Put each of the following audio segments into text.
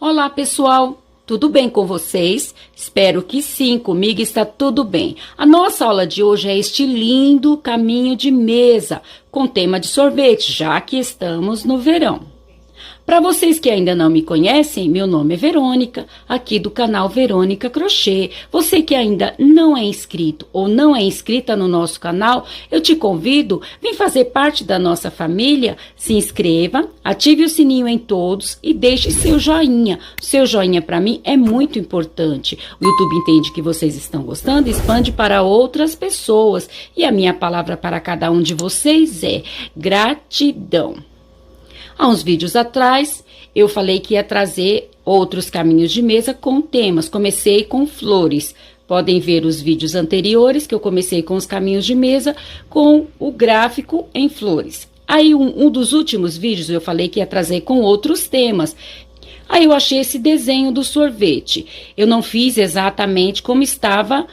Olá, pessoal! Tudo bem com vocês? Espero que sim, comigo está tudo bem. A nossa aula de hoje é este lindo caminho de mesa, com tema de sorvete, já que estamos no verão. Para vocês que ainda não me conhecem, meu nome é Verônica, aqui do canal Verônica Crochê. Você que ainda não é inscrito ou não é inscrita no nosso canal, eu te convido, vem fazer parte da nossa família, se inscreva, ative o sininho em todos e deixe seu joinha. Seu joinha para mim é muito importante. O YouTube entende que vocês estão gostando e expande para outras pessoas. E a minha palavra para cada um de vocês é gratidão. Há uns vídeos atrás, eu falei que ia trazer outros caminhos de mesa com temas. Comecei com flores. Podem ver os vídeos anteriores, que eu comecei com os caminhos de mesa, com o gráfico em flores. Aí, um dos últimos vídeos, eu falei que ia trazer com outros temas. Aí, eu achei esse desenho do sorvete. Eu não fiz exatamente como estava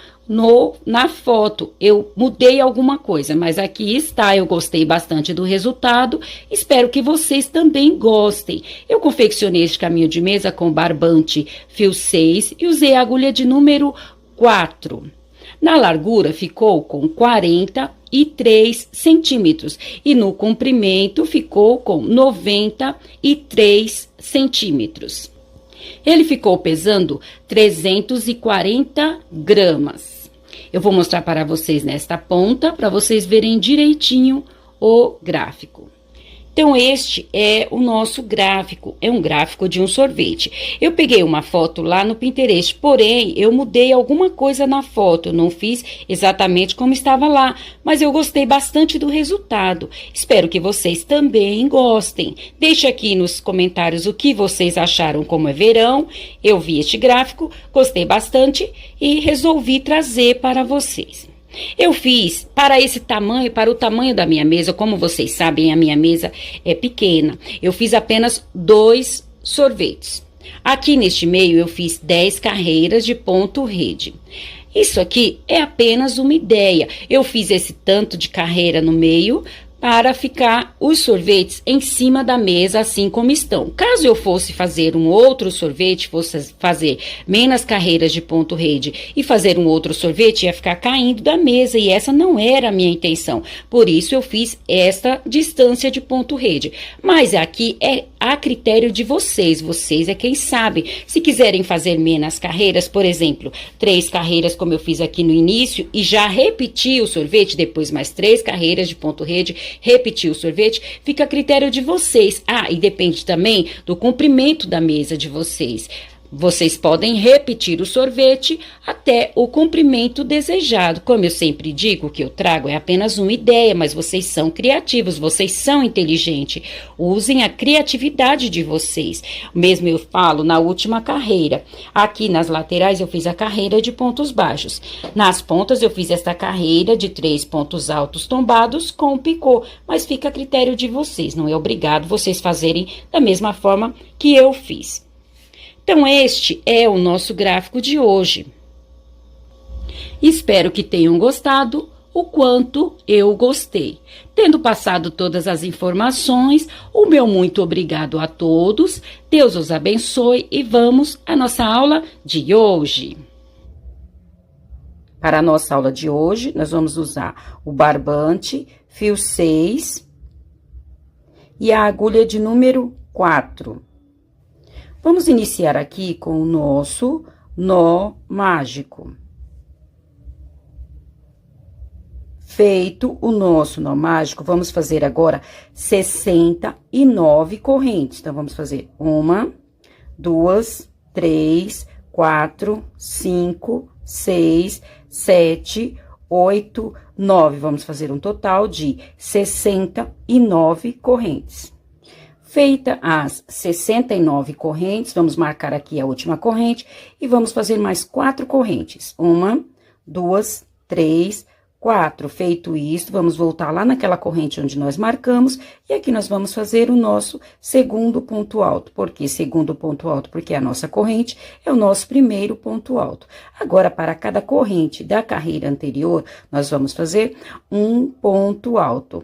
na foto, eu mudei alguma coisa, mas aqui está, eu gostei bastante do resultado, espero que vocês também gostem. Eu confeccionei este caminho de mesa com barbante fio 6 e usei a agulha de número 4. Na largura ficou com 43 centímetros e no comprimento ficou com 93 centímetros. Ele ficou pesando 340 gramas. Eu vou mostrar para vocês nesta ponta, para vocês verem direitinho o gráfico. Então, este é o nosso gráfico, é um gráfico de um sorvete. Eu peguei uma foto lá no Pinterest, porém, eu mudei alguma coisa na foto, eu não fiz exatamente como estava lá, mas eu gostei bastante do resultado. Espero que vocês também gostem. Deixe aqui nos comentários o que vocês acharam como é verão. Eu vi este gráfico, gostei bastante e resolvi trazer para vocês. Eu fiz para esse tamanho, para o tamanho da minha mesa, como vocês sabem, a minha mesa é pequena. Eu fiz apenas 2 sorvetes. Aqui neste meio eu fiz 10 carreiras de ponto rede. Isso aqui é apenas uma ideia. Eu fiz esse tanto de carreira no meio para ficar os sorvetes em cima da mesa, assim como estão. Caso eu fosse fazer um outro sorvete, fosse fazer menos carreiras de ponto rede e fazer um outro sorvete, ia ficar caindo da mesa e essa não era a minha intenção. Por isso, eu fiz esta distância de ponto rede. Mas aqui é a critério de vocês. Vocês é quem sabe. Se quiserem fazer menos carreiras, por exemplo, 3 carreiras, como eu fiz aqui no início, e já repetir o sorvete, depois mais 3 carreiras de ponto rede, repetir o sorvete, fica a critério de vocês. Ah, e depende também do comprimento da mesa de vocês. Vocês podem repetir o sorvete até o comprimento desejado. Como eu sempre digo, o que eu trago é apenas uma ideia, mas vocês são criativos, vocês são inteligentes. Usem a criatividade de vocês. Mesmo eu falo na última carreira. Aqui nas laterais eu fiz a carreira de pontos baixos. Nas pontas eu fiz esta carreira de 3 pontos altos tombados com picô. Mas fica a critério de vocês, não é obrigado vocês fazerem da mesma forma que eu fiz. Então, este é o nosso gráfico de hoje. Espero que tenham gostado o quanto eu gostei. Tendo passado todas as informações, o meu muito obrigado a todos. Deus os abençoe e vamos à nossa aula de hoje. Para a nossa aula de hoje, nós vamos usar o barbante, fio 6 e a agulha de número 4. Vamos iniciar aqui com o nosso nó mágico. Feito o nosso nó mágico, vamos fazer agora 69 correntes. Então, vamos fazer 1, 2, 3, 4, 5, 6, 7, 8, 9. Vamos fazer um total de 69 correntes. Feita as 69 correntes, vamos marcar aqui a última corrente e vamos fazer mais 4 correntes. 1, 2, 3, 4. Feito isso, vamos voltar lá naquela corrente onde nós marcamos e aqui nós vamos fazer o nosso segundo ponto alto. Por que segundo ponto alto? Porque a nossa corrente é o nosso primeiro ponto alto. Agora, para cada corrente da carreira anterior, nós vamos fazer um ponto alto.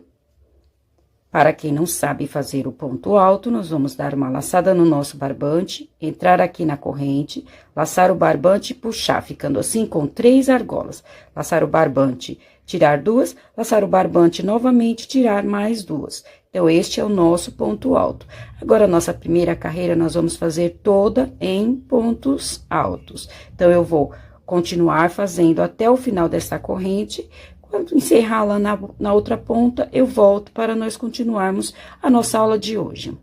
Para quem não sabe fazer o ponto alto, nós vamos dar uma laçada no nosso barbante, entrar aqui na corrente, laçar o barbante e puxar, ficando assim com 3 argolas. Laçar o barbante, tirar 2, laçar o barbante novamente, tirar mais 2. Então, este é o nosso ponto alto. Agora, a nossa primeira carreira, nós vamos fazer toda em pontos altos. Então, eu vou continuar fazendo até o final dessa corrente. Quando encerrar lá na outra ponta, eu volto para nós continuarmos a nossa aula de hoje.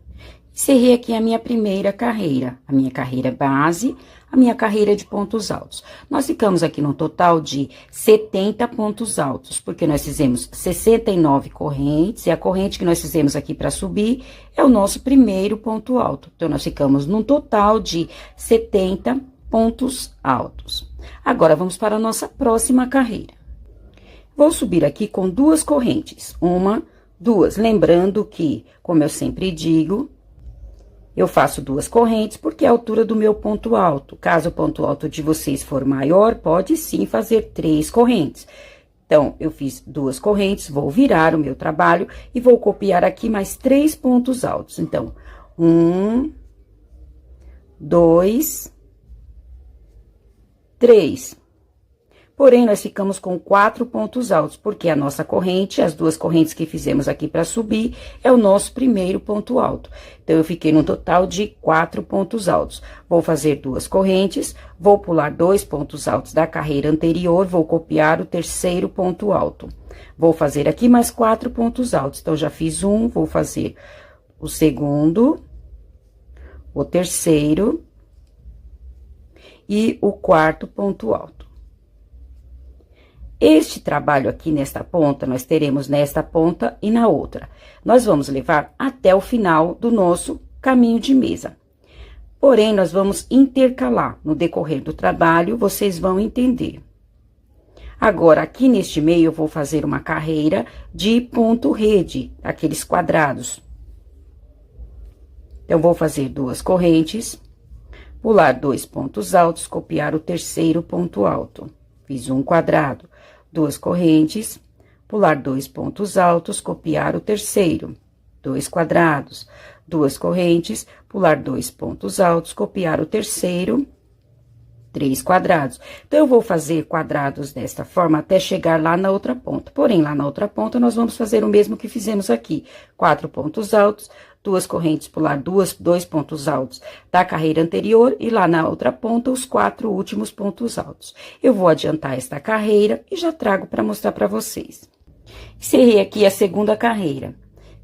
Encerrei aqui a minha primeira carreira, a minha carreira base, a minha carreira de pontos altos. Nós ficamos aqui no total de 70 pontos altos, porque nós fizemos 69 correntes, e a corrente que nós fizemos aqui para subir é o nosso primeiro ponto alto. Então, nós ficamos num total de 70 pontos altos. Agora, vamos para a nossa próxima carreira. Vou subir aqui com 2 correntes, 1, 2, lembrando que, como eu sempre digo, eu faço 2 correntes porque é a altura do meu ponto alto. Caso o ponto alto de vocês for maior, pode sim fazer 3 correntes. Então, eu fiz 2 correntes, vou virar o meu trabalho e vou copiar aqui mais 3 pontos altos. Então, 1, 2, 3. Porém, nós ficamos com 4 pontos altos, porque a nossa corrente, as 2 correntes que fizemos aqui para subir, é o nosso primeiro ponto alto. Então, eu fiquei no total de 4 pontos altos. Vou fazer 2 correntes, vou pular 2 pontos altos da carreira anterior, vou copiar o terceiro ponto alto. Vou fazer aqui mais 4 pontos altos. Então, já fiz um, vou fazer o segundo, o terceiro e o quarto ponto alto. Este trabalho aqui nesta ponta, nós teremos nesta ponta e na outra. Nós vamos levar até o final do nosso caminho de mesa. Porém, nós vamos intercalar. No decorrer do trabalho, vocês vão entender. Agora, aqui neste meio, eu vou fazer uma carreira de ponto rede, aqueles quadrados. Então, vou fazer 2 correntes, pular 2 pontos altos, copiar o terceiro ponto alto. Fiz um quadrado. 2 correntes, pular 2 pontos altos, copiar o terceiro, 2 quadrados, 2 correntes, pular 2 pontos altos, copiar o terceiro, 3 quadrados. Então, eu vou fazer quadrados desta forma até chegar lá na outra ponta. Porém, lá na outra ponta, nós vamos fazer o mesmo que fizemos aqui. 4 pontos altos, 2 correntes, pular 2 pontos altos da carreira anterior e lá na outra ponta, os 4 últimos pontos altos. Eu vou adiantar esta carreira e já trago para mostrar para vocês. Encerrei aqui a segunda carreira.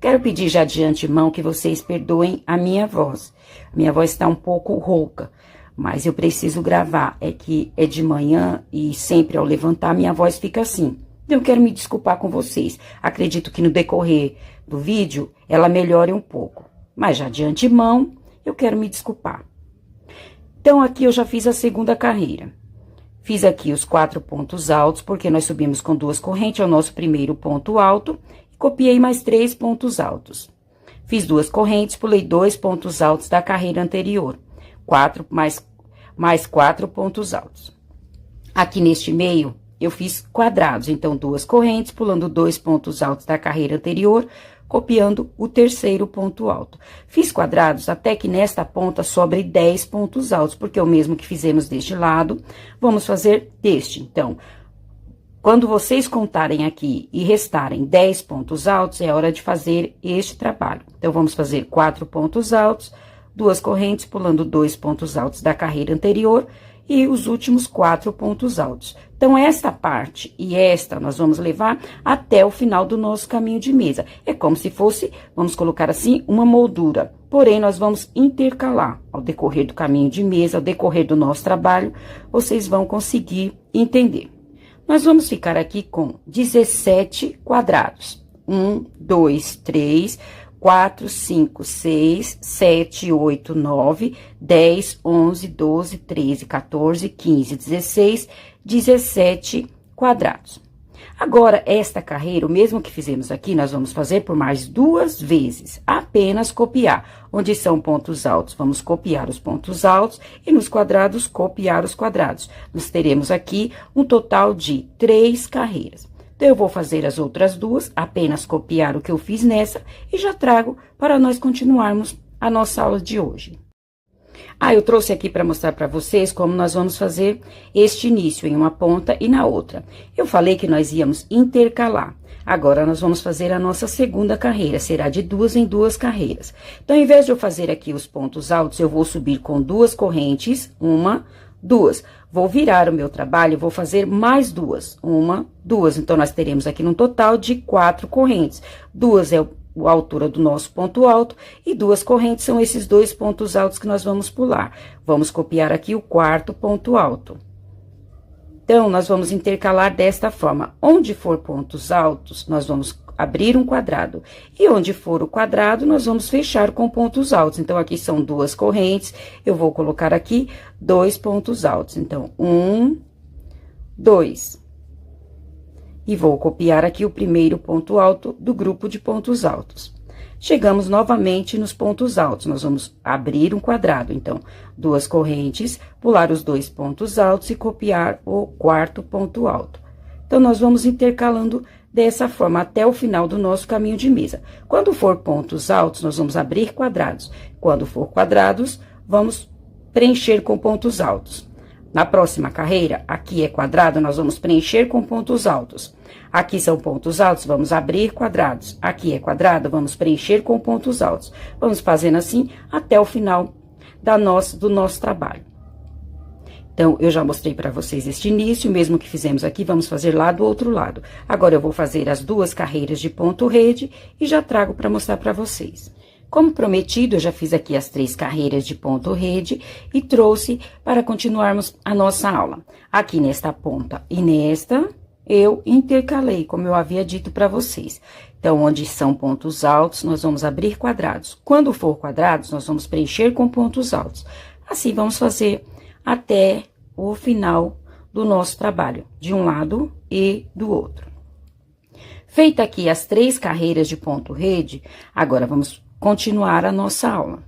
Quero pedir já de antemão que vocês perdoem a minha voz. A minha voz está um pouco rouca, mas eu preciso gravar. É que é de manhã e sempre ao levantar, minha voz fica assim. Então, eu quero me desculpar com vocês. Acredito que no decorrer do vídeo, ela melhore um pouco. Mas já de antemão, eu quero me desculpar. Então, aqui eu já fiz a segunda carreira. Fiz aqui os 4 pontos altos, porque nós subimos com 2 correntes, é o nosso primeiro ponto alto. E copiei mais 3 pontos altos. Fiz 2 correntes, pulei 2 pontos altos da carreira anterior. 4 mais 4 pontos altos. Aqui neste meio, eu fiz quadrados, então 2 correntes, pulando 2 pontos altos da carreira anterior, copiando o terceiro ponto alto. Fiz quadrados até que nesta ponta sobre 10 pontos altos, porque é o mesmo que fizemos deste lado, vamos fazer deste. Então, quando vocês contarem aqui e restarem 10 pontos altos, é hora de fazer este trabalho. Então, vamos fazer 4 pontos altos, 2 correntes, pulando 2 pontos altos da carreira anterior e os últimos 4 pontos altos. Então, esta parte e esta nós vamos levar até o final do nosso caminho de mesa. É como se fosse, vamos colocar assim, uma moldura. Porém, nós vamos intercalar ao decorrer do caminho de mesa, ao decorrer do nosso trabalho, vocês vão conseguir entender. Nós vamos ficar aqui com 17 quadrados. 1, 2, 3, 4, 5, 6, 7, 8, 9, 10, 11, 12, 13, 14, 15, 16, 17 quadrados. Agora, esta carreira, o mesmo que fizemos aqui, nós vamos fazer por mais 2 vezes, apenas copiar. Onde são pontos altos, vamos copiar os pontos altos e nos quadrados, copiar os quadrados. Nós teremos aqui um total de 3 carreiras. Então, eu vou fazer as outras duas, apenas copiar o que eu fiz nessa e já trago para nós continuarmos a nossa aula de hoje. Eu trouxe aqui para mostrar para vocês como nós vamos fazer este início em uma ponta e na outra. Eu falei que nós íamos intercalar. Agora, nós vamos fazer a nossa segunda carreira, será de 2 em 2 carreiras. Então, ao invés de eu fazer aqui os pontos altos, eu vou subir com 2 correntes, 1, 2. Vou virar o meu trabalho, vou fazer mais 2, 1, 2. Então, nós teremos aqui um total de 4 correntes. 2 é a altura do nosso ponto alto e 2 correntes são esses 2 pontos altos que nós vamos pular. Vamos copiar aqui o 4º ponto alto. Então, nós vamos intercalar desta forma. Onde for pontos altos, nós vamos abrir um quadrado. E onde for o quadrado, nós vamos fechar com pontos altos. Então, aqui são 2 correntes, eu vou colocar aqui 2 pontos altos. Então, 1, 2. E vou copiar aqui o primeiro ponto alto do grupo de pontos altos. Chegamos novamente nos pontos altos, nós vamos abrir um quadrado. Então, 2 correntes, pular os 2 pontos altos e copiar o 4º ponto alto. Então, nós vamos intercalando dessa forma até o final do nosso caminho de mesa. Quando for pontos altos, nós vamos abrir quadrados. Quando for quadrados, vamos preencher com pontos altos. Na próxima carreira, aqui é quadrado, nós vamos preencher com pontos altos. Aqui são pontos altos, vamos abrir quadrados. Aqui é quadrado, vamos preencher com pontos altos. Vamos fazendo assim até o final do nosso trabalho. Então, eu já mostrei para vocês este início, mesmo que fizemos aqui, vamos fazer lá do outro lado. Agora, eu vou fazer as 2 carreiras de ponto rede e já trago para mostrar para vocês. Como prometido, eu já fiz aqui as 3 carreiras de ponto rede e trouxe para continuarmos a nossa aula. Aqui nesta ponta e nesta, eu intercalei, como eu havia dito para vocês. Então, onde são pontos altos, nós vamos abrir quadrados. Quando for quadrados, nós vamos preencher com pontos altos. Assim, vamos fazer até o final do nosso trabalho, de um lado e do outro. Feita aqui as 3 carreiras de ponto rede, agora vamos continuar a nossa aula.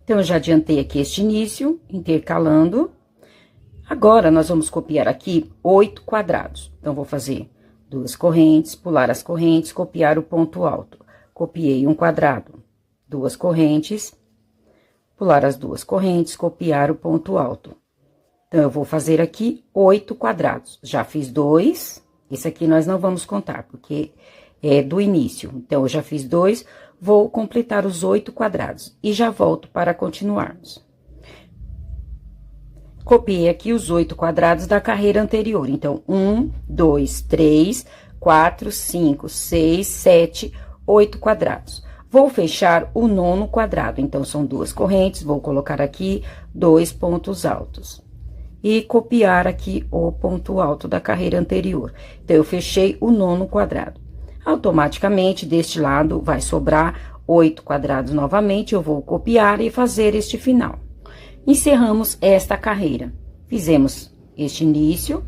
Então, eu já adiantei aqui este início, intercalando. Agora, nós vamos copiar aqui 8 quadrados. Então, vou fazer 2 correntes, pular as correntes, copiar o ponto alto. Copiei um quadrado, 2 correntes, pular as 2 correntes, copiar o ponto alto. Então, eu vou fazer aqui 8 quadrados. Já fiz 2, esse aqui nós não vamos contar, porque é do início. Então, eu já fiz 2, vou completar os 8 quadrados e já volto para continuarmos. Copiei aqui os 8 quadrados da carreira anterior. Então, 1, 2, 3, 4, 5, 6, 7, 8 quadrados. Vou fechar o 9º quadrado. Então, são 2 correntes, vou colocar aqui 2 pontos altos. E copiar aqui o ponto alto da carreira anterior. Então, eu fechei o 9º quadrado. Automaticamente, deste lado, vai sobrar 8 quadrados novamente. Eu vou copiar e fazer este final. Encerramos esta carreira. Fizemos este início.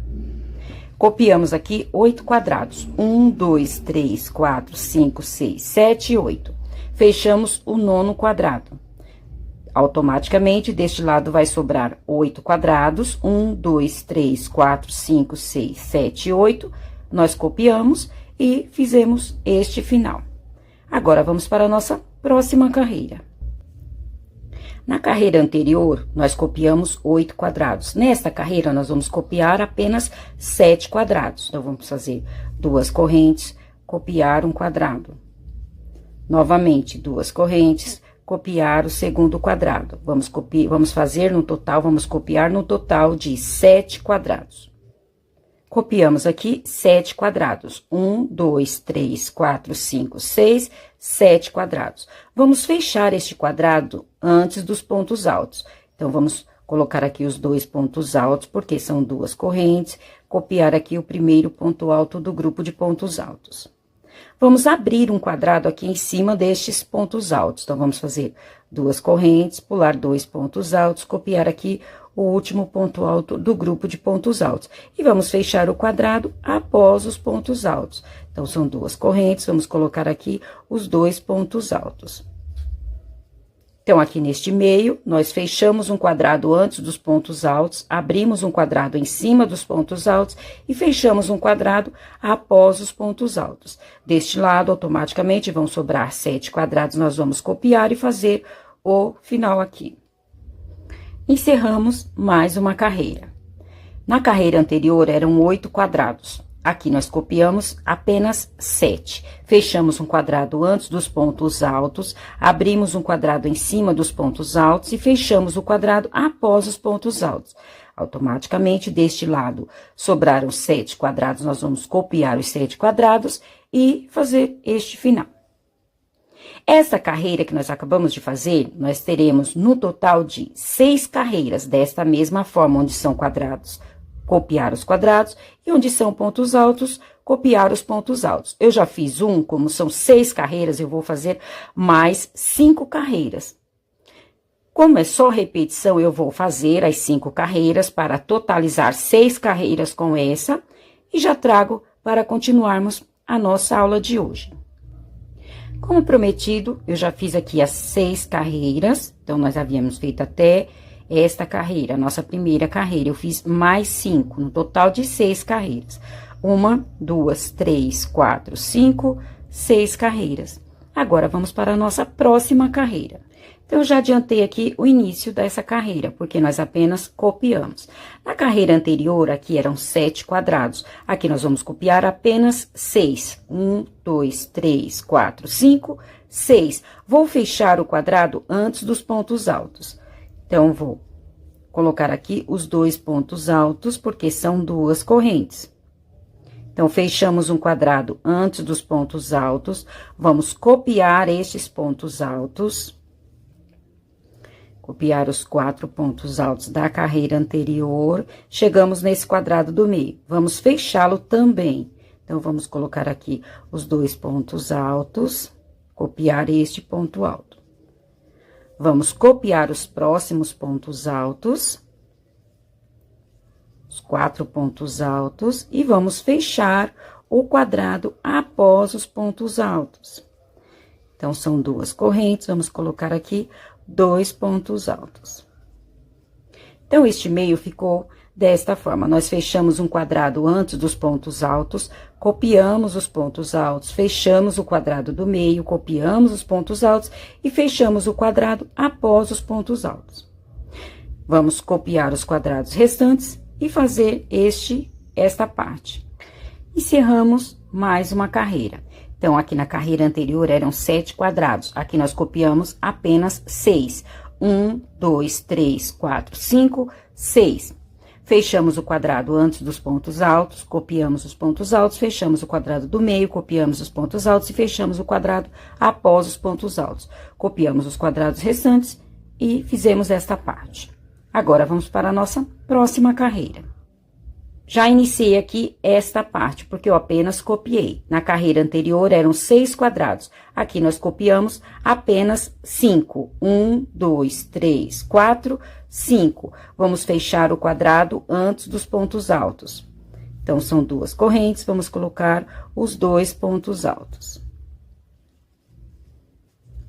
Copiamos aqui 8 quadrados. 1, 2, 3, 4, 5, 6, 7 e 8. Fechamos o 9º quadrado. Automaticamente, deste lado vai sobrar 8 quadrados. 1, 2, 3, 4, 5, 6, 7 e 8. Nós copiamos e fizemos este final. Agora, vamos para a nossa próxima carreira. Na carreira anterior, nós copiamos 8 quadrados. Nesta carreira, nós vamos copiar apenas 7 quadrados. Então, vamos fazer 2 correntes, copiar um quadrado. Novamente, 2 correntes, copiar o 2º quadrado. Vamos fazer no total, vamos copiar no total de 7 quadrados. Copiamos aqui 7 quadrados. 1, 2, 3, 4, 5, 6, 7 quadrados. Vamos fechar este quadrado antes dos pontos altos. Então, vamos colocar aqui os 2 pontos altos, porque são 2 correntes. Copiar aqui o primeiro ponto alto do grupo de pontos altos. Vamos abrir um quadrado aqui em cima destes pontos altos. Então, vamos fazer 2 correntes, pular 2 pontos altos, copiar aqui o último ponto alto do grupo de pontos altos. E vamos fechar o quadrado após os pontos altos. Então, são 2 correntes, vamos colocar aqui os 2 pontos altos. Então, aqui neste meio, nós fechamos um quadrado antes dos pontos altos, abrimos um quadrado em cima dos pontos altos e fechamos um quadrado após os pontos altos. Deste lado, automaticamente, vão sobrar 7 quadrados, nós vamos copiar e fazer o final aqui. Encerramos mais uma carreira. Na carreira anterior, eram 8 quadrados. Aqui nós copiamos apenas 7. Fechamos um quadrado antes dos pontos altos, abrimos um quadrado em cima dos pontos altos e fechamos o quadrado após os pontos altos. Automaticamente, deste lado, sobraram 7 quadrados, nós vamos copiar os 7 quadrados e fazer este final. Essa carreira que nós acabamos de fazer, nós teremos no total de 6 carreiras desta mesma forma, onde são quadrados, copiar os quadrados, e onde são pontos altos, copiar os pontos altos. Eu já fiz como são 6 carreiras, eu vou fazer mais 5 carreiras. Como é só repetição, eu vou fazer as 5 carreiras para totalizar 6 carreiras com essa, e já trago para continuarmos a nossa aula de hoje. Como prometido, eu já fiz aqui as 6 carreiras, então, nós havíamos feito até esta carreira, a nossa primeira carreira, eu fiz mais 5, no total de 6 carreiras. 1, 2, 3, 4, 5, 6 carreiras. Agora, vamos para a nossa próxima carreira. Então, eu já adiantei aqui o início dessa carreira, porque nós apenas copiamos. Na carreira anterior, aqui eram 7 quadrados. Aqui nós vamos copiar apenas 6. 1, 2, 3, 4, 5, 6. Vou fechar o quadrado antes dos pontos altos. Então, vou colocar aqui os 2 pontos altos, porque são 2 correntes. Então, fechamos um quadrado antes dos pontos altos, vamos copiar estes pontos altos. Copiar os 4 pontos altos da carreira anterior, chegamos nesse quadrado do meio. Vamos fechá-lo também. Então, vamos colocar aqui os 2 pontos altos, copiar este ponto alto. Vamos copiar os próximos pontos altos, os 4 pontos altos, e vamos fechar o quadrado após os pontos altos. Então, são 2 correntes, vamos colocar aqui 2 pontos altos. Então, este meio ficou desta forma. Nós fechamos um quadrado antes dos pontos altos, copiamos os pontos altos, fechamos o quadrado do meio, copiamos os pontos altos e fechamos o quadrado após os pontos altos. Vamos copiar os quadrados restantes e fazer esta parte. Encerramos mais uma carreira. Então, aqui na carreira anterior eram 7 quadrados. Aqui nós copiamos apenas 6. 1, 2, 3, 4, 5, 6. Fechamos o quadrado antes dos pontos altos, copiamos os pontos altos, fechamos o quadrado do meio, copiamos os pontos altos e fechamos o quadrado após os pontos altos. Copiamos os quadrados restantes e fizemos esta parte. Agora, vamos para a nossa próxima carreira. Já iniciei aqui esta parte, porque eu apenas copiei. Na carreira anterior eram 6 quadrados. Aqui nós copiamos apenas 5. 1, 2, 3, 4, 5. Vamos fechar o quadrado antes dos pontos altos. Então, são 2 correntes, vamos colocar os 2 pontos altos.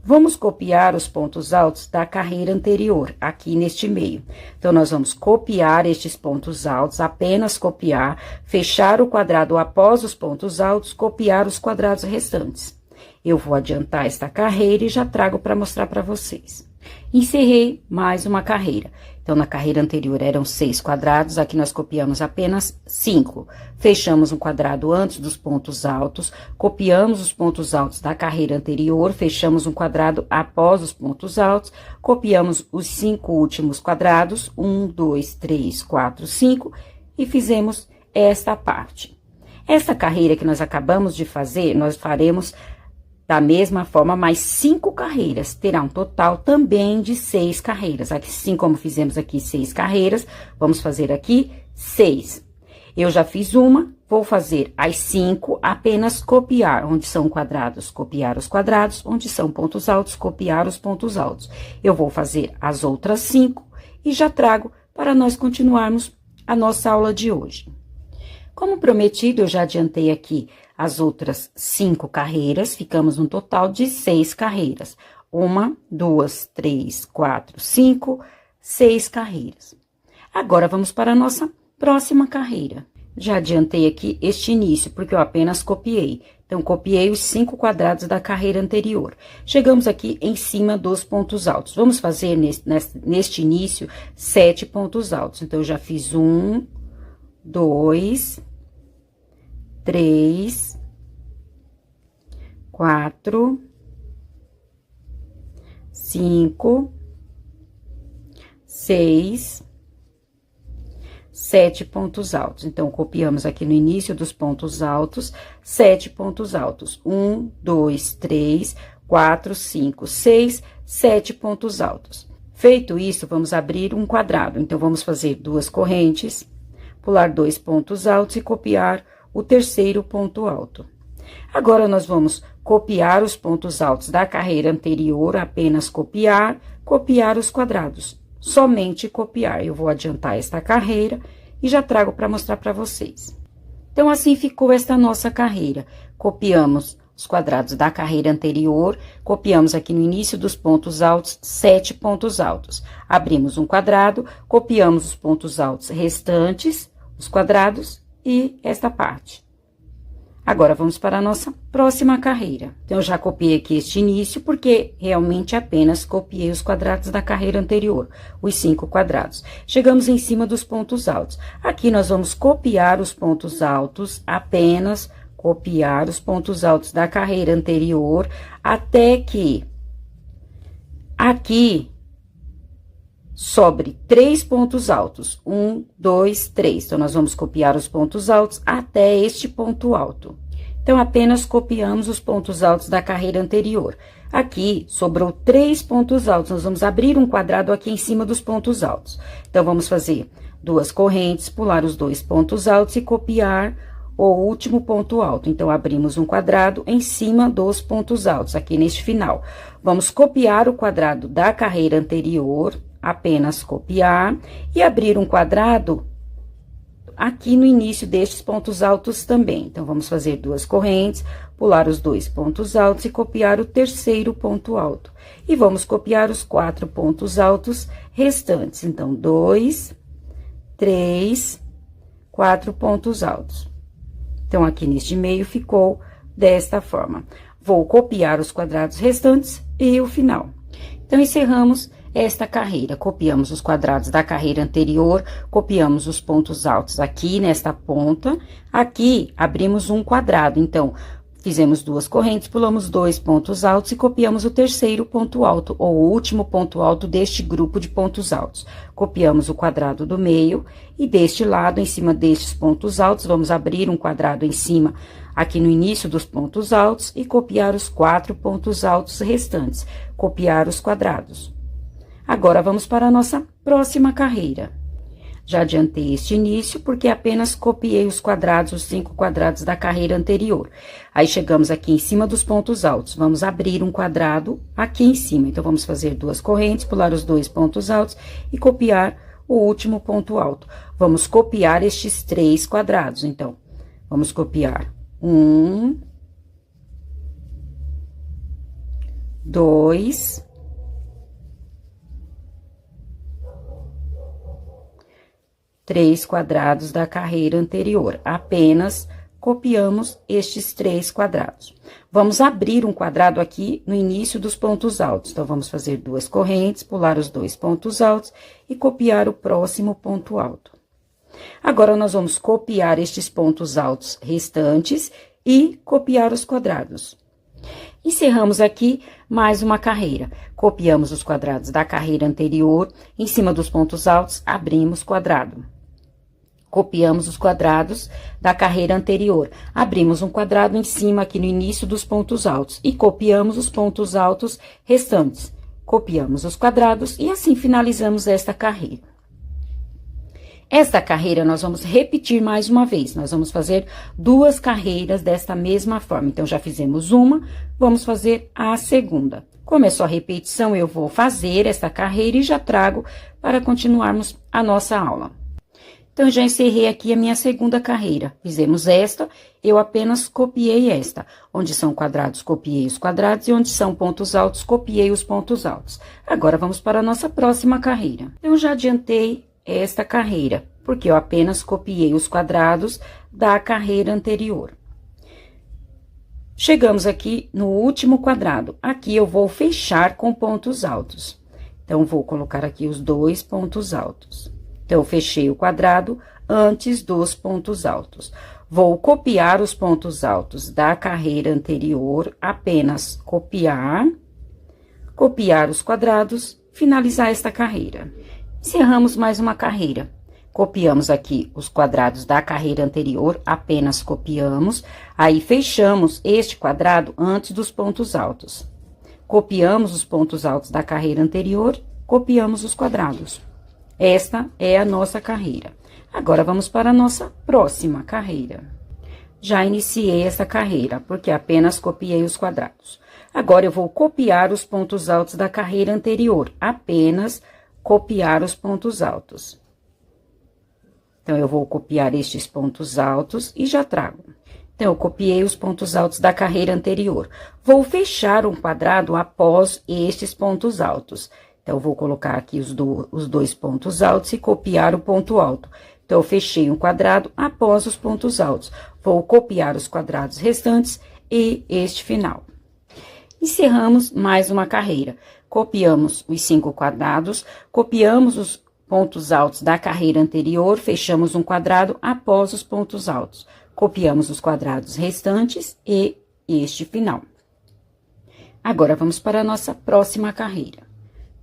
Vamos copiar os pontos altos da carreira anterior, aqui neste meio. Então, nós vamos copiar estes pontos altos, apenas copiar, fechar o quadrado após os pontos altos, copiar os quadrados restantes. Eu vou adiantar esta carreira e já trago para mostrar para vocês. Encerrei mais uma carreira. Então, na carreira anterior eram 6 quadrados, aqui nós copiamos apenas 5. Fechamos um quadrado antes dos pontos altos, copiamos os pontos altos da carreira anterior, fechamos um quadrado após os pontos altos, copiamos os 5 últimos quadrados, 1, 2, 3, 4, 5, e fizemos esta parte. Essa carreira que nós acabamos de fazer, nós faremos da mesma forma, mais 5 carreiras, terá um total também de 6 carreiras. Assim como fizemos aqui 6 carreiras, vamos fazer aqui 6. Eu já fiz uma, vou fazer as 5, apenas copiar, onde são quadrados, copiar os quadrados, onde são pontos altos, copiar os pontos altos. Eu vou fazer as outras 5 e já trago para nós continuarmos a nossa aula de hoje. Como prometido, eu já adiantei aqui as outras 5 carreiras, ficamos no total de 6 carreiras. 1, 2, 3, 4, 5, 6 carreiras. Agora, vamos para a nossa próxima carreira. Já adiantei aqui este início, porque eu apenas copiei. Então, copiei os 5 quadrados da carreira anterior. Chegamos aqui em cima dos pontos altos. Vamos fazer neste início 7 pontos altos. Então, eu já fiz 1, 2, 3, 4, 5, 6, 7 pontos altos. Então, copiamos aqui no início dos pontos altos, 7 pontos altos. 1, 2, 3, 4, 5, 6, 7 pontos altos. Feito isso, vamos abrir um quadrado. Então, vamos fazer 2 correntes, pular 2 pontos altos e copiar o terceiro ponto alto. Agora, nós vamos copiar os pontos altos da carreira anterior, apenas copiar, copiar os quadrados. Somente copiar. Eu vou adiantar esta carreira e já trago para mostrar para vocês. Então, assim ficou esta nossa carreira. Copiamos os quadrados da carreira anterior, copiamos aqui no início dos pontos altos, 7 pontos altos. Abrimos um quadrado, copiamos os pontos altos restantes, os quadrados e esta parte. Agora, vamos para a nossa próxima carreira. Então, eu já copiei aqui este início, porque realmente apenas copiei os quadrados da carreira anterior, os 5 quadrados. Chegamos em cima dos pontos altos. Aqui, nós vamos copiar os pontos altos, apenas copiar os pontos altos da carreira anterior, até que aqui sobre 3 pontos altos. 1, 2, 3. Então, nós vamos copiar os pontos altos até este ponto alto. Então, apenas copiamos os pontos altos da carreira anterior. Aqui, sobrou 3 pontos altos. Nós vamos abrir um quadrado aqui em cima dos pontos altos. Então, vamos fazer 2 correntes, pular os 2 pontos altos e copiar o último ponto alto. Então, abrimos um quadrado em cima dos pontos altos, aqui neste final. Vamos copiar o quadrado da carreira anterior, apenas copiar, e abrir um quadrado aqui no início destes pontos altos também. Então, vamos fazer 2 correntes, pular os 2 pontos altos e copiar o terceiro ponto alto. E vamos copiar os 4 pontos altos restantes. Então, 2, 3, 4 pontos altos. Então, aqui neste meio ficou desta forma. Vou copiar os quadrados restantes e o final. Então, encerramos esta carreira. Copiamos os quadrados da carreira anterior, copiamos os pontos altos aqui nesta ponta. Aqui, abrimos um quadrado. Então, fizemos 2 correntes, pulamos 2 pontos altos e copiamos o terceiro ponto alto, ou o último ponto alto deste grupo de pontos altos. Copiamos o quadrado do meio e deste lado, em cima destes pontos altos, vamos abrir um quadrado em cima, aqui no início dos pontos altos, e copiar os 4 pontos altos restantes. Copiar os quadrados. Agora, vamos para a nossa próxima carreira. Já adiantei este início, porque apenas copiei os quadrados, os 5 quadrados da carreira anterior. Aí, chegamos aqui em cima dos pontos altos. Vamos abrir um quadrado aqui em cima. Então, vamos fazer 2 correntes, pular os 2 pontos altos e copiar o último ponto alto. Vamos copiar estes 3 quadrados. Então, vamos copiar 1, 2, 3 quadrados da carreira anterior. Apenas copiamos estes 3 quadrados. Vamos abrir um quadrado aqui no início dos pontos altos. Então, vamos fazer 2 correntes, pular os 2 pontos altos e copiar o próximo ponto alto. Agora, nós vamos copiar estes pontos altos restantes e copiar os quadrados. Encerramos aqui mais uma carreira. Copiamos os quadrados da carreira anterior, em cima dos pontos altos, abrimos quadrado. Copiamos os quadrados da carreira anterior, abrimos um quadrado em cima aqui no início dos pontos altos e copiamos os pontos altos restantes. Copiamos os quadrados e assim finalizamos esta carreira. Esta carreira nós vamos repetir mais uma vez, nós vamos fazer 2 carreiras desta mesma forma. Então, já fizemos uma, vamos fazer a segunda. Como é só repetição, eu vou fazer esta carreira e já trago para continuarmos a nossa aula. Então, eu já encerrei aqui a minha segunda carreira. Fizemos esta, eu apenas copiei esta. Onde são quadrados, copiei os quadrados, e onde são pontos altos, copiei os pontos altos. Agora, vamos para a nossa próxima carreira. Eu já adiantei esta carreira, porque eu apenas copiei os quadrados da carreira anterior. Chegamos aqui no último quadrado. Aqui eu vou fechar com pontos altos. Então, vou colocar aqui os 2 pontos altos. Então, eu fechei o quadrado antes dos pontos altos. Vou copiar os pontos altos da carreira anterior, apenas copiar, copiar os quadrados, finalizar esta carreira. Encerramos mais uma carreira. Copiamos aqui os quadrados da carreira anterior, apenas copiamos, aí fechamos este quadrado antes dos pontos altos. Copiamos os pontos altos da carreira anterior, copiamos os quadrados. Esta é a nossa carreira. Agora, vamos para a nossa próxima carreira. Já iniciei essa carreira, porque apenas copiei os quadrados. Agora, eu vou copiar os pontos altos da carreira anterior, apenas copiar os pontos altos. Então, eu vou copiar estes pontos altos e já trago. Então, eu copiei os pontos altos da carreira anterior. Vou fechar um quadrado após estes pontos altos. Então, eu vou colocar aqui os 2 pontos altos e copiar o ponto alto. Então, eu fechei um quadrado após os pontos altos. Vou copiar os quadrados restantes e este final. Encerramos mais uma carreira. Copiamos os 5 quadrados, copiamos os pontos altos da carreira anterior, fechamos um quadrado após os pontos altos. Copiamos os quadrados restantes e este final. Agora, vamos para a nossa próxima carreira.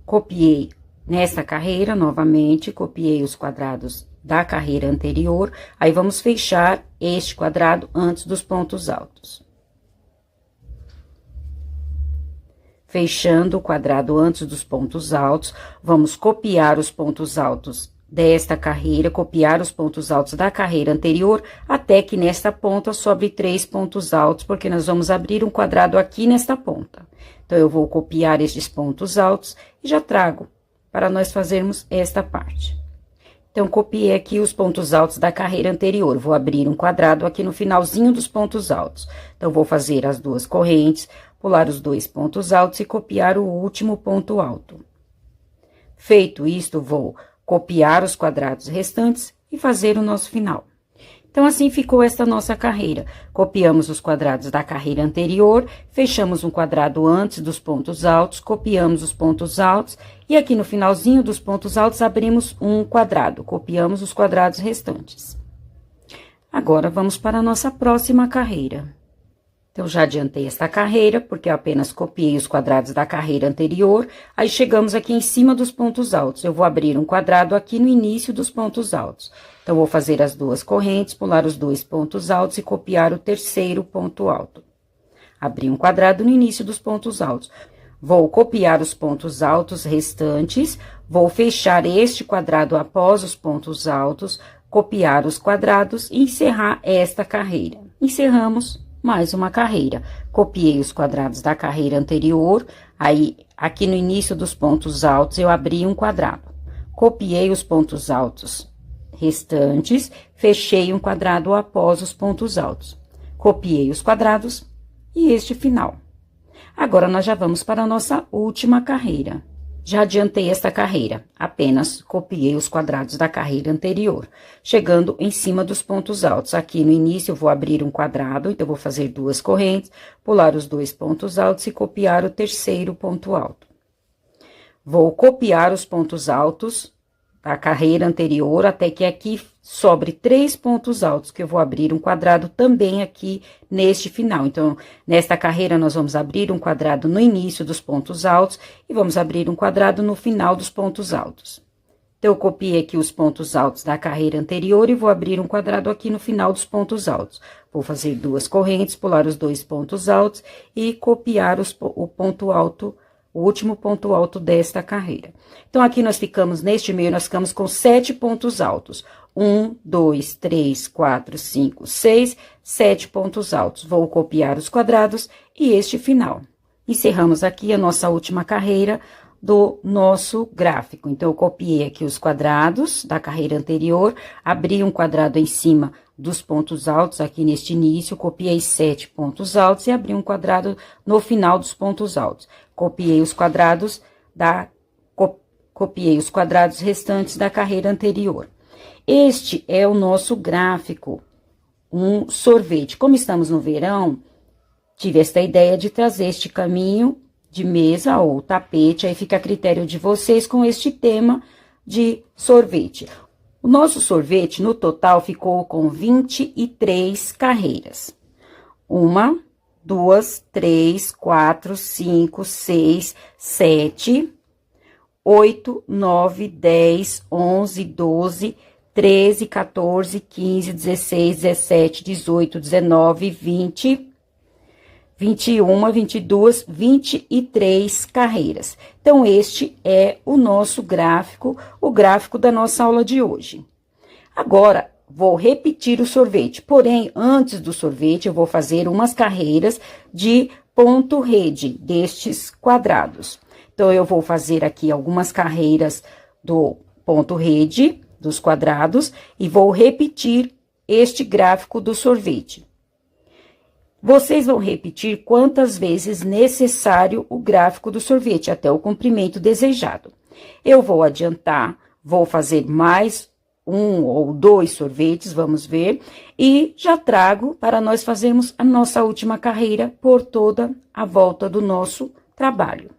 Copiei nesta carreira, novamente, copiei os quadrados da carreira anterior, aí vamos fechar este quadrado antes dos pontos altos. Fechando o quadrado antes dos pontos altos, vamos copiar os pontos altos desta carreira, copiar os pontos altos da carreira anterior, até que nesta ponta sobre 3 pontos altos, porque nós vamos abrir um quadrado aqui nesta ponta. Então, eu vou copiar estes pontos altos e já trago para nós fazermos esta parte. Então, copiei aqui os pontos altos da carreira anterior, vou abrir um quadrado aqui no finalzinho dos pontos altos. Então, vou fazer as 2 correntes, pular os 2 pontos altos e copiar o último ponto alto. Feito isto, vou copiar os quadrados restantes e fazer o nosso final. Então, assim ficou esta nossa carreira. Copiamos os quadrados da carreira anterior, fechamos um quadrado antes dos pontos altos, copiamos os pontos altos, e aqui no finalzinho dos pontos altos, abrimos um quadrado, copiamos os quadrados restantes. Agora, vamos para a nossa próxima carreira. Então, já adiantei esta carreira, porque eu apenas copiei os quadrados da carreira anterior, aí chegamos aqui em cima dos pontos altos. Eu vou abrir um quadrado aqui no início dos pontos altos. Então, vou fazer as 2 correntes, pular os 2 pontos altos e copiar o terceiro ponto alto. Abri um quadrado no início dos pontos altos. Vou copiar os pontos altos restantes, vou fechar este quadrado após os pontos altos, copiar os quadrados e encerrar esta carreira. Encerramos mais uma carreira. Copiei os quadrados da carreira anterior, aí aqui no início dos pontos altos eu abri um quadrado. Copiei os pontos altos restantes, fechei um quadrado após os pontos altos. Copiei os quadrados e este final. Agora, nós já vamos para a nossa última carreira. Já adiantei esta carreira, apenas copiei os quadrados da carreira anterior, chegando em cima dos pontos altos. Aqui no início, eu vou abrir um quadrado, então, eu vou fazer 2 correntes, pular os 2 pontos altos e copiar o terceiro ponto alto. Vou copiar os pontos altos da carreira anterior, até que aqui sobre 3 pontos altos, que eu vou abrir um quadrado também aqui neste final. Então, nesta carreira, nós vamos abrir um quadrado no início dos pontos altos e vamos abrir um quadrado no final dos pontos altos. Então, eu copiei aqui os pontos altos da carreira anterior e vou abrir um quadrado aqui no final dos pontos altos. Vou fazer 2 correntes, pular os 2 pontos altos e copiar o ponto alto, o último ponto alto desta carreira. Então, aqui nós ficamos, neste meio, nós ficamos com 7 pontos altos. 1, 2, 3, 4, 5, 6, 7 pontos altos. Vou copiar os quadrados e este final. Encerramos aqui a nossa última carreira. do nosso gráfico. Então, eu copiei aqui os quadrados da carreira anterior, abri um quadrado em cima dos pontos altos, aqui neste início, copiei 7 pontos altos e abri um quadrado no final dos pontos altos. Copiei os quadrados restantes da carreira anterior. Este é o nosso gráfico, um sorvete. Como estamos no verão, tive esta ideia de trazer este caminho de mesa ou tapete, aí fica a critério de vocês com este tema de sorvete. O nosso sorvete, no total, ficou com 23 carreiras. 1, 2, 3, 4, 5, 6, 7, 8, 9, 10, 11, 12, 13, 14, 15, 16, 17, 18, 19, 20... 21, 22, 23 carreiras. Então, este é o nosso gráfico, o gráfico da nossa aula de hoje. Agora, vou repetir o sorvete, porém, antes do sorvete, eu vou fazer umas carreiras de ponto rede destes quadrados. Então, eu vou fazer aqui algumas carreiras do ponto rede, dos quadrados, e vou repetir este gráfico do sorvete. Vocês vão repetir quantas vezes necessário o gráfico do sorvete, até o comprimento desejado. Eu vou adiantar, vou fazer mais 1 ou 2 sorvetes, vamos ver, e já trago para nós fazermos a nossa última carreira por toda a volta do nosso trabalho.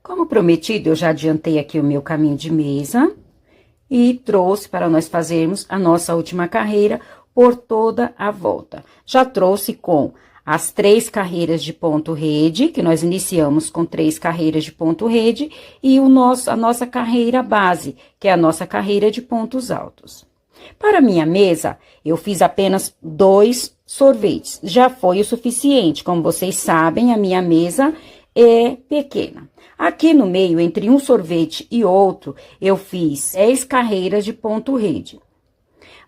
Como prometido, eu já adiantei aqui o meu caminho de mesa e trouxe para nós fazermos a nossa última carreira por toda a volta. Já trouxe com as 3 carreiras de ponto rede, que nós iniciamos com 3 carreiras de ponto rede, e a nossa carreira base, que é a nossa carreira de pontos altos. Para minha mesa, eu fiz apenas 2 sorvetes, já foi o suficiente. Como vocês sabem, a minha mesa é pequena. Aqui no meio, entre um sorvete e outro, eu fiz 10 carreiras de ponto rede.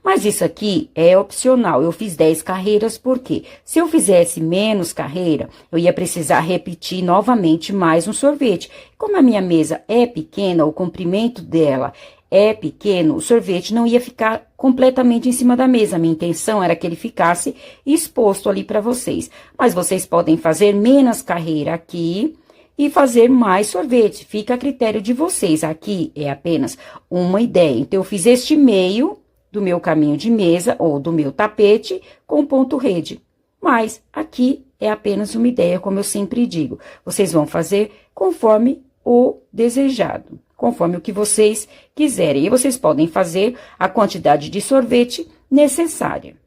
Mas isso aqui é opcional, eu fiz 10 carreiras, porque se eu fizesse menos carreira, eu ia precisar repetir novamente mais um sorvete. Como a minha mesa é pequena, o comprimento dela é pequeno, o sorvete não ia ficar completamente em cima da mesa. A minha intenção era que ele ficasse exposto ali para vocês. Mas vocês podem fazer menos carreira aqui e fazer mais sorvete, fica a critério de vocês. Aqui é apenas uma ideia. Então, eu fiz este meio do meu caminho de mesa ou do meu tapete com ponto rede. Mas aqui é apenas uma ideia, como eu sempre digo. Vocês vão fazer conforme o desejado, conforme o que vocês quiserem. E vocês podem fazer a quantidade de sorvete necessária.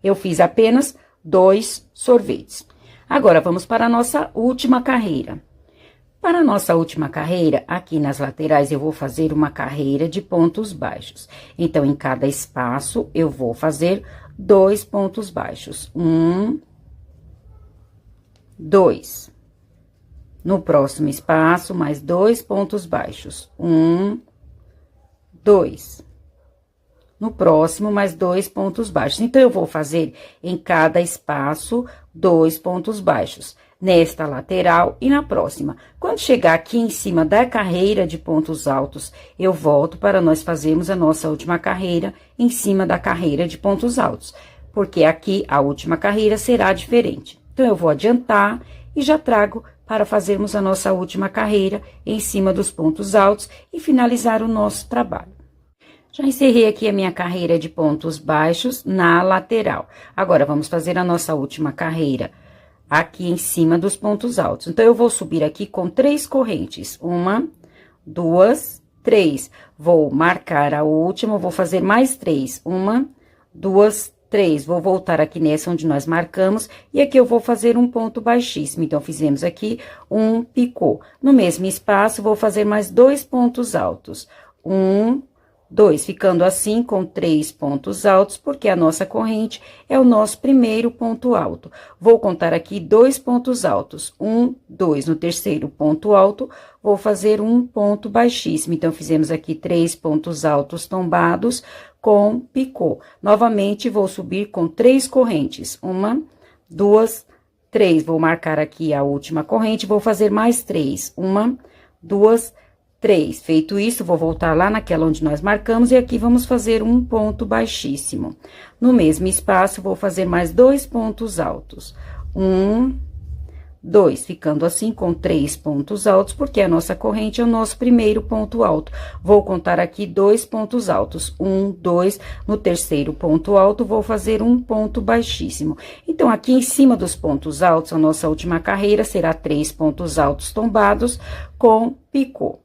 Eu fiz apenas 2 sorvetes. Agora, vamos para a nossa última carreira. Para a nossa última carreira, aqui nas laterais, eu vou fazer uma carreira de pontos baixos. Então, em cada espaço, eu vou fazer 2 pontos baixos. 1, 2. No próximo espaço, mais 2 pontos baixos. 1, 2. No próximo, mais 2 pontos baixos. Então, eu vou fazer em cada espaço 2 pontos baixos. Nesta lateral e na próxima. Quando chegar aqui em cima da carreira de pontos altos, eu volto para nós fazermos a nossa última carreira em cima da carreira de pontos altos, porque aqui a última carreira será diferente. Então, eu vou adiantar e já trago para fazermos a nossa última carreira em cima dos pontos altos e finalizar o nosso trabalho. Já encerrei aqui a minha carreira de pontos baixos na lateral. Agora, vamos fazer a nossa última carreira aqui em cima dos pontos altos. Então, eu vou subir aqui com 3 correntes. 1, 2, 3. Vou marcar a última, vou fazer mais 3. 1, 2, 3. Vou voltar aqui nessa onde nós marcamos, e aqui eu vou fazer um ponto baixíssimo. Então, fizemos aqui um picô. No mesmo espaço, vou fazer mais 2 pontos altos. 1, 2, ficando assim com 3 pontos altos, porque a nossa corrente é o nosso primeiro ponto alto. Vou contar aqui 2 pontos altos, 1, 2. No terceiro ponto alto, vou fazer um ponto baixíssimo. Então, fizemos aqui 3 pontos altos tombados com picô. Novamente, vou subir com 3 correntes, 1, 2, 3. Vou marcar aqui a última corrente, vou fazer mais 3, 1, 2, 3. 3. Feito isso, vou voltar lá naquela onde nós marcamos e aqui vamos fazer um ponto baixíssimo. No mesmo espaço, vou fazer mais 2 pontos altos. 1, 2, ficando assim com 3 pontos altos, porque a nossa corrente é o nosso primeiro ponto alto. Vou contar aqui 2 pontos altos. 1, 2, no terceiro ponto alto, vou fazer um ponto baixíssimo. Então, aqui em cima dos pontos altos, a nossa última carreira será 3 pontos altos tombados com picô.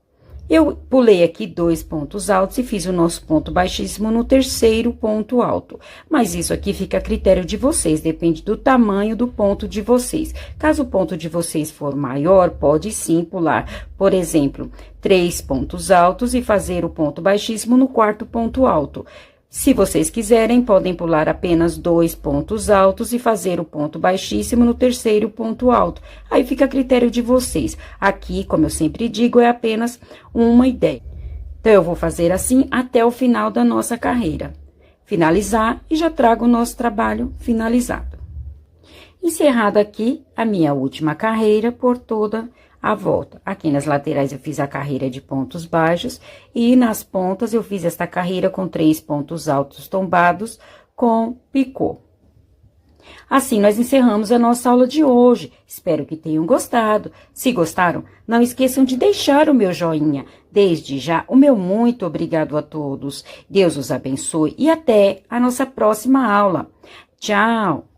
Eu pulei aqui 2 pontos altos e fiz o nosso ponto baixíssimo no terceiro ponto alto. Mas isso aqui fica a critério de vocês, depende do tamanho do ponto de vocês. Caso o ponto de vocês for maior, pode sim pular, por exemplo, 3 pontos altos e fazer o ponto baixíssimo no quarto ponto alto. Se vocês quiserem, podem pular apenas 2 pontos altos e fazer o ponto baixíssimo no terceiro ponto alto. Aí fica a critério de vocês. Aqui, como eu sempre digo, é apenas uma ideia. Então, eu vou fazer assim até o final da nossa carreira. Finalizar e já trago o nosso trabalho finalizado. Encerrada aqui a minha última carreira por toda a volta. Aqui nas laterais eu fiz a carreira de pontos baixos e nas pontas eu fiz esta carreira com 3 pontos altos tombados com picô. Assim, nós encerramos a nossa aula de hoje. Espero que tenham gostado. Se gostaram, não esqueçam de deixar o meu joinha. Desde já, o meu muito obrigado a todos. Deus os abençoe e até a nossa próxima aula. Tchau!